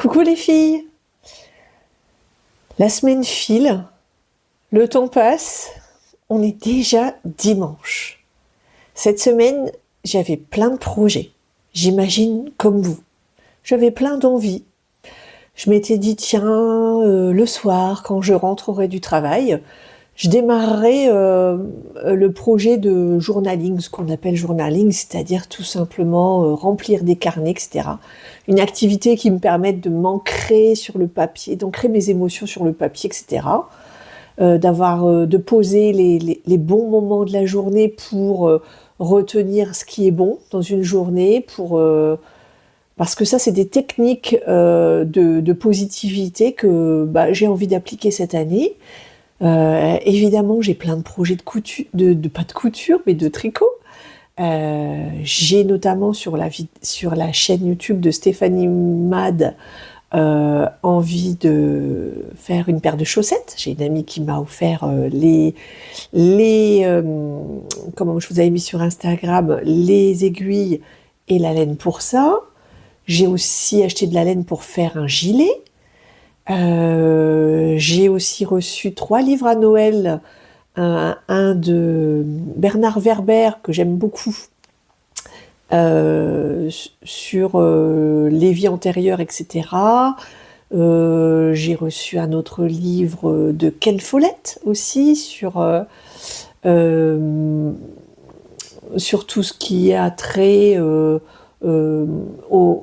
Coucou les filles, la semaine file, le temps passe, on est déjà dimanche. Cette semaine, j'avais plein de projets, j'imagine comme vous. J'avais plein d'envies. Je m'étais dit, tiens, le soir, quand je rentrerai du travail, je démarrerai le projet de journaling, ce qu'on appelle journaling, c'est-à-dire tout simplement remplir des carnets, etc. Une activité qui me permette de m'ancrer sur le papier, d'ancrer mes émotions sur le papier, etc. De poser les bons moments de la journée pour retenir ce qui est bon dans une journée, parce que ça, c'est des techniques de positivité que j'ai envie d'appliquer cette année. Évidemment, j'ai plein de projets de couture, pas de couture, mais de tricot. J'ai notamment sur la chaîne YouTube de Stéphanie Mad envie de faire une paire de chaussettes. J'ai une amie qui m'a offert comment je vous avais mis sur Instagram, les aiguilles et la laine pour ça. J'ai aussi acheté de la laine pour faire un gilet. J'ai aussi reçu 3 livres à Noël, un de Bernard Werber que j'aime beaucoup, sur les vies antérieures, etc. J'ai reçu un autre livre de Ken Follett aussi sur tout ce qui a trait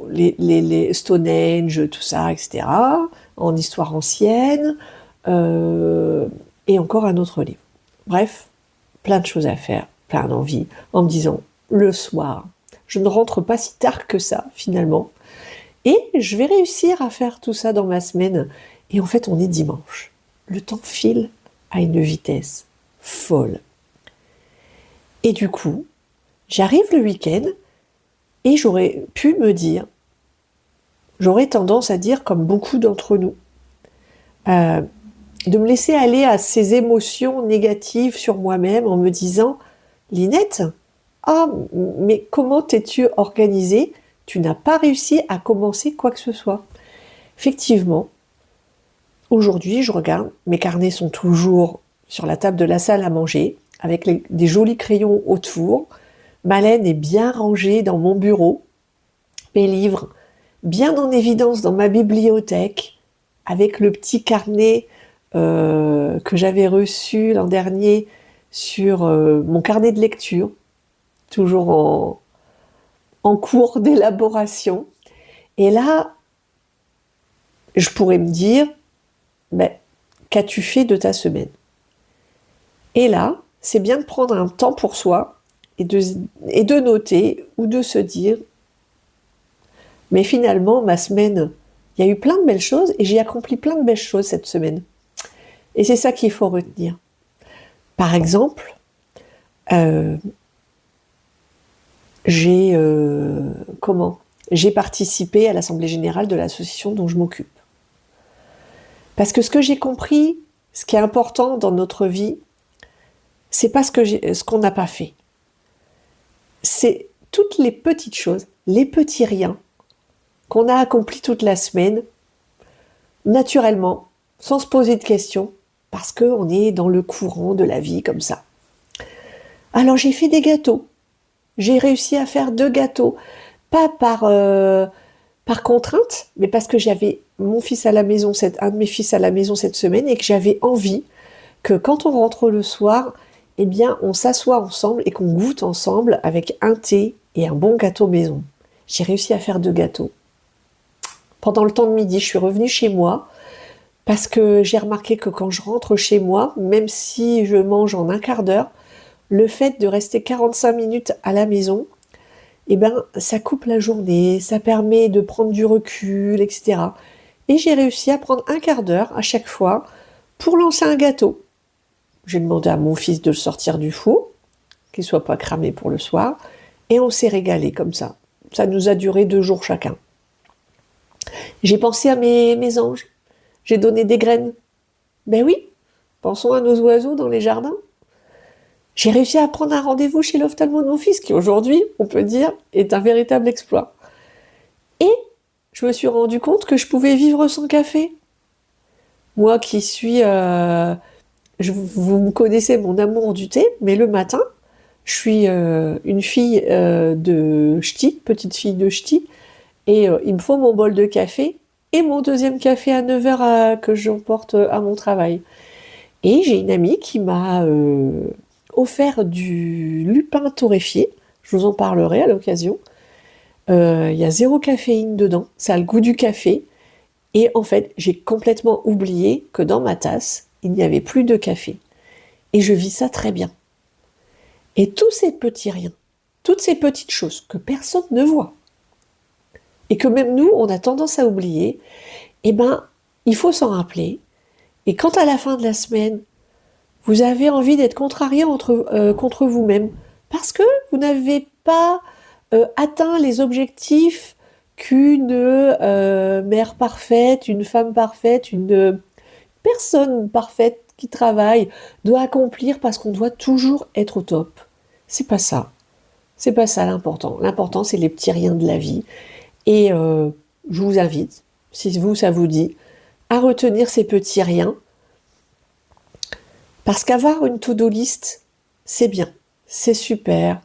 les Stonehenge, tout ça, etc., en histoire ancienne, et encore un autre livre. Bref, plein de choses à faire, plein d'envies, en me disant, le soir, je ne rentre pas si tard que ça, finalement, et je vais réussir à faire tout ça dans ma semaine. Et en fait, on est dimanche. Le temps file à une vitesse folle. Et du coup, j'arrive le week-end, et j'aurais pu me dire, j'aurais tendance à dire, comme beaucoup d'entre nous, de me laisser aller à ces émotions négatives sur moi-même en me disant, Linette, mais comment t'es-tu organisée? Tu n'as pas réussi à commencer quoi que ce soit. Effectivement, aujourd'hui, je regarde, mes carnets sont toujours sur la table de la salle à manger, avec des jolis crayons autour. Ma laine est bien rangée dans mon bureau, mes livres bien en évidence dans ma bibliothèque, avec le petit carnet que j'avais reçu l'an dernier sur mon carnet de lecture, toujours en cours d'élaboration. Et là, je pourrais me dire, qu'as-tu fait de ta semaine? Et là, c'est bien de prendre un temps pour soi et de noter ou de se dire, mais finalement, ma semaine, il y a eu plein de belles choses et j'ai accompli plein de belles choses cette semaine. Et c'est ça qu'il faut retenir. Par exemple, j'ai participé à l'Assemblée Générale de l'association dont je m'occupe. Parce que ce que j'ai compris, ce qui est important dans notre vie, c'est pas ce qu'on n'a pas fait. C'est toutes les petites choses, les petits riens qu'on a accomplis toute la semaine, naturellement, sans se poser de questions, parce qu'on est dans le courant de la vie comme ça. Alors j'ai fait des gâteaux. J'ai réussi à faire 2 gâteaux. Pas par contrainte, mais parce que j'avais mon fils à la maison, un de mes fils à la maison cette semaine, et que j'avais envie que quand on rentre le soir, eh bien, on s'assoit ensemble et qu'on goûte ensemble avec un thé et un bon gâteau maison. J'ai réussi à faire 2 gâteaux. Pendant le temps de midi, je suis revenue chez moi parce que j'ai remarqué que quand je rentre chez moi, même si je mange en un quart d'heure, le fait de rester 45 minutes à la maison, ça coupe la journée, ça permet de prendre du recul, etc. Et j'ai réussi à prendre un quart d'heure à chaque fois pour lancer un gâteau. J'ai demandé à mon fils de le sortir du four, qu'il soit pas cramé pour le soir, et on s'est régalé comme ça. Ça nous a duré 2 jours chacun. J'ai pensé à mes anges. J'ai donné des graines. Ben oui, pensons à nos oiseaux dans les jardins. J'ai réussi à prendre un rendez-vous chez l'ophtalmo de mon fils, qui aujourd'hui, on peut dire, est un véritable exploit. Et je me suis rendu compte que je pouvais vivre sans café. Moi qui suis... vous me connaissez mon amour du thé, mais le matin, je suis une fille de ch'ti, petite fille de ch'ti, et il me faut mon bol de café et mon deuxième café à 9h que j'emporte à mon travail. Et j'ai une amie qui m'a offert du lupin torréfié, je vous en parlerai à l'occasion. Il y a 0 caféine dedans, ça a le goût du café, et en fait, j'ai complètement oublié que dans ma tasse, il n'y avait plus de café. Et je vis ça très bien. Et tous ces petits riens, toutes ces petites choses que personne ne voit, et que même nous, on a tendance à oublier, eh ben, il faut s'en rappeler. Et quand à la fin de la semaine, vous avez envie d'être contrarié contre vous-même, parce que vous n'avez pas atteint les objectifs qu'une mère parfaite, une femme parfaite, une personne parfaite qui travaille doit accomplir parce qu'on doit toujours être au top. C'est pas ça. C'est pas ça l'important. L'important, c'est les petits riens de la vie. Et je vous invite, si ça vous dit, à retenir ces petits riens. Parce qu'avoir une to-do list, c'est bien, c'est super,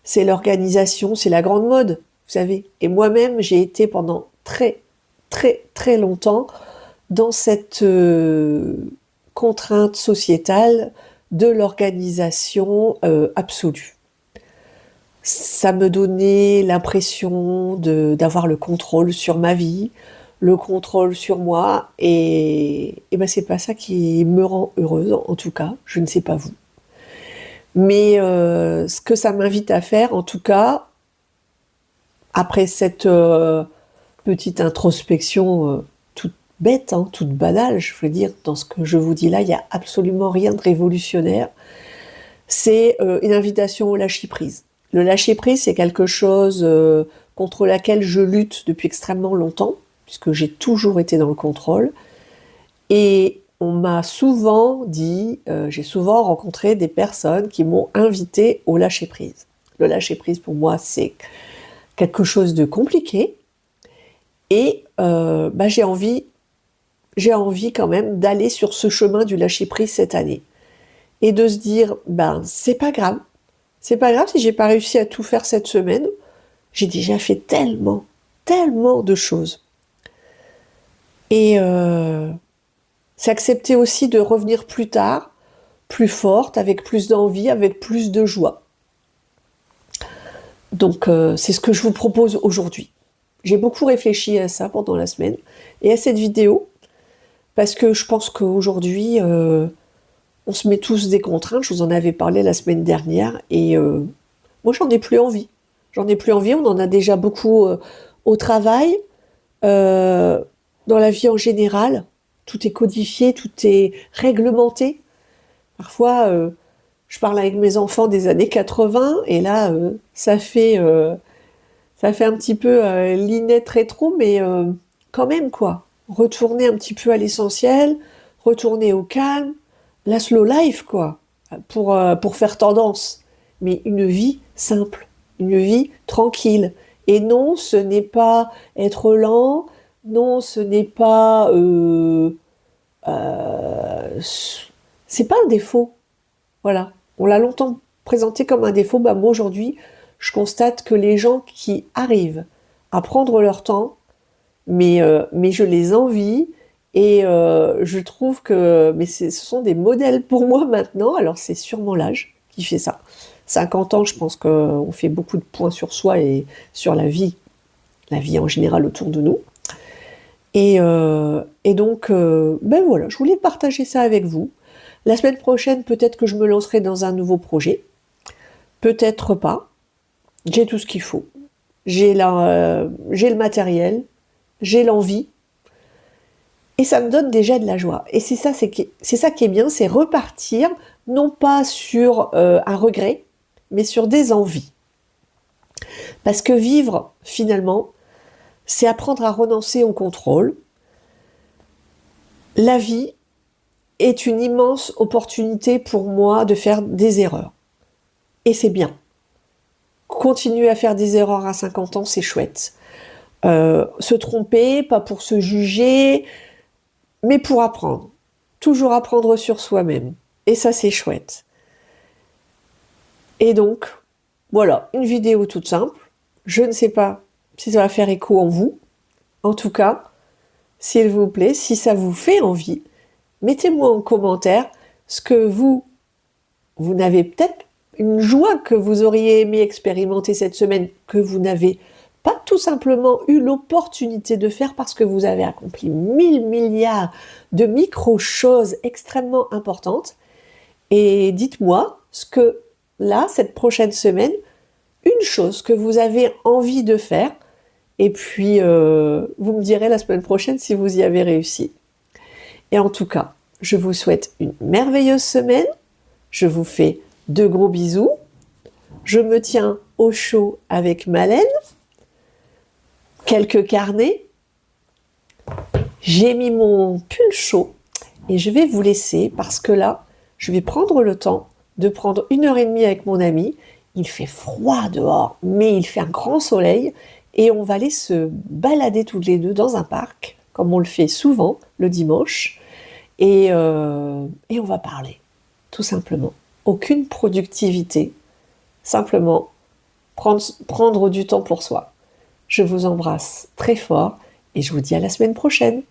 c'est l'organisation, c'est la grande mode, vous savez. Et moi-même, j'ai été pendant très, très, très longtemps dans cette contrainte sociétale de l'organisation absolue. Ça me donnait l'impression d'avoir le contrôle sur ma vie, le contrôle sur moi, et ben c'est pas ça qui me rend heureuse, en tout cas, je ne sais pas vous. Mais ce que ça m'invite à faire, en tout cas, après cette petite introspection toute bête, hein, toute banale, je veux dire, dans ce que je vous dis là, il n'y a absolument rien de révolutionnaire, c'est une invitation au lâcher-prise. Le lâcher-prise, c'est quelque chose contre laquelle je lutte depuis extrêmement longtemps, puisque j'ai toujours été dans le contrôle. Et on m'a souvent dit, j'ai souvent rencontré des personnes qui m'ont invité au lâcher-prise. Le lâcher-prise, pour moi, c'est quelque chose de compliqué. Et j'ai envie quand même d'aller sur ce chemin du lâcher-prise cette année. Et de se dire, c'est pas grave. C'est pas grave si j'ai pas réussi à tout faire cette semaine. J'ai déjà fait tellement, tellement de choses. Et c'est accepter aussi de revenir plus tard, plus forte, avec plus d'envie, avec plus de joie. Donc c'est ce que je vous propose aujourd'hui. J'ai beaucoup réfléchi à ça pendant la semaine et à cette vidéo, parce que je pense qu'aujourd'hui, on se met tous des contraintes. Je vous en avais parlé la semaine dernière, et moi j'en ai plus envie. J'en ai plus envie, on en a déjà beaucoup au travail, dans la vie en général. Tout est codifié, tout est réglementé. Parfois, je parle avec mes enfants des années 80, et là, ça fait un petit peu linette rétro, mais quand même, quoi. Retourner un petit peu à l'essentiel, retourner au calme, la slow life, quoi, pour faire tendance. Mais une vie simple, une vie tranquille. Et non, ce n'est pas être lent, non, ce n'est pas... c'est pas un défaut. Voilà. On l'a longtemps présenté comme un défaut. Moi, aujourd'hui, je constate que les gens qui arrivent à prendre leur temps, mais je les envie, et je trouve que ce sont des modèles pour moi maintenant. Alors, c'est sûrement l'âge qui fait ça. 50 ans, je pense qu'on fait beaucoup de points sur soi et sur la vie en général autour de nous. Et donc, voilà, je voulais partager ça avec vous. La semaine prochaine, peut-être que je me lancerai dans un nouveau projet. Peut-être pas. J'ai tout ce qu'il faut. J'ai le matériel, j'ai l'envie. Et ça me donne déjà de la joie. Et c'est ça qui est bien, c'est repartir, non pas sur un regret, mais sur des envies. Parce que vivre, finalement, c'est apprendre à renoncer au contrôle. La vie est une immense opportunité pour moi de faire des erreurs. Et c'est bien. Continuer à faire des erreurs à 50 ans, c'est chouette. Se tromper, pas pour se juger, mais pour apprendre. Toujours apprendre sur soi-même. Et ça, c'est chouette. Et donc, voilà, une vidéo toute simple. Je ne sais pas si ça va faire écho en vous. En tout cas, s'il vous plaît, si ça vous fait envie, mettez-moi en commentaire ce que vous n'avez peut-être une joie que vous auriez aimé expérimenter cette semaine, que vous n'avez pas tout simplement eu l'opportunité de faire parce que vous avez accompli 1000 milliards de micro-choses extrêmement importantes. Et dites-moi ce que, là, cette prochaine semaine, une chose que vous avez envie de faire, et puis vous me direz la semaine prochaine si vous y avez réussi. Et en tout cas, je vous souhaite une merveilleuse semaine, je vous fais de gros bisous, je me tiens au chaud avec Malène, quelques carnets, j'ai mis mon pull chaud, et je vais vous laisser parce que là, je vais prendre le temps de prendre 1h30 avec mon ami. Il fait froid dehors, mais il fait un grand soleil et on va aller se balader toutes les deux dans un parc, comme on le fait souvent le dimanche, et on va parler, tout simplement. Aucune productivité, simplement prendre du temps pour soi. Je vous embrasse très fort et je vous dis à la semaine prochaine.